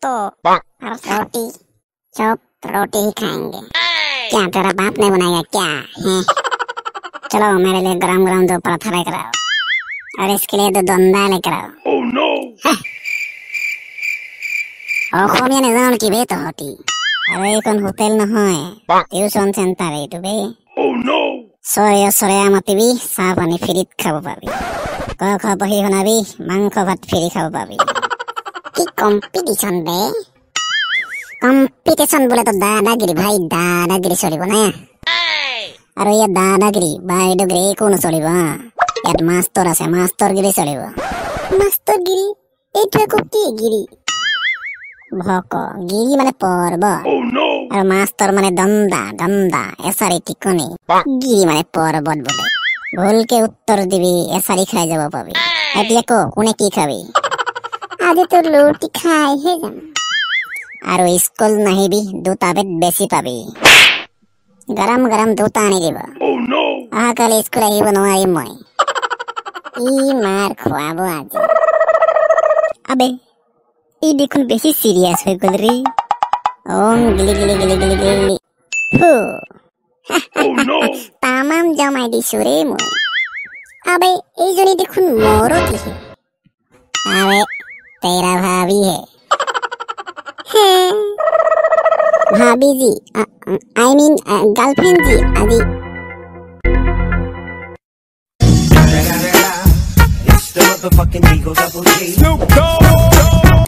तो और रोटी, चुप, रोटी ही खाएंगे। क्या तेरा बाप ने बनाया क्या है? चलो मेरे लिए गरम गरम दो पराठा लेकर आओ और इसके लिए दो दोंदा लेकर आओ। Oh no! অসমীয়া নেজানো নেকি বে তহঁতি? আরে এইখন হোটেল নহয়, টিউচন চেণ্টাৰ এইটো বে। Oh no! চয়া মাতিবি, চাহ পানী ফ্ৰীত খাব পাবি। ক খ বহি শুনাবি, মাংস ভাত ফ্ৰী খাব পাবি। কি কম্পিটিশন বে? কম্পিটিশন বোলে তো দাদাগিৰি ভাই, দাদাগিৰি চলিব না। আৰু ইয়াত দাদাগিৰি বাইদেউগিৰি একো নচলিব। ইয়াত মাষ্টৰ আছে, মাষ্টৰগিৰি চলিব। মাষ্টৰগিৰি এইটো আকৌ কি গিৰি? ভক গিৰি মানে পৰ্বত Oh no! আৰু মাষ্টৰ মানে দন্দা এছাৰি টিকনি। গিৰি মানে পৰ্বত বোলে। ভুলকে উত্তৰ দিবি, এছাৰি খাই যাব পাবি। এতিয়া ক কোনে কি খাবি? আজি তো ৰুটি খাইহে যাম। আৰু স্কুল নাহিবি, দুটা বেত বেছি পাবি। গৰম গৰম দুটা আনি দিব। Oh no! অহাকালি স্কুল আহিব নোৱাৰিম মই। ই মাৰ খুৱাব আজি। আবে ই দেখোন বেছি চিৰিয়াছ হৈ গ'ল ৰে। ওম গিলি গিলি গিলি গিলি গিলি ফু। Oh no! তামাম জমাই দিছো ৰে মই। আবে এইজনী দেখোন মৰতিহে। আবে তেৰা ভাবি হে। भाभी जी, I mean गर्लफ्रेंड जी, अजी It's the motherfucking Eagle Double G. Snoop Dogg.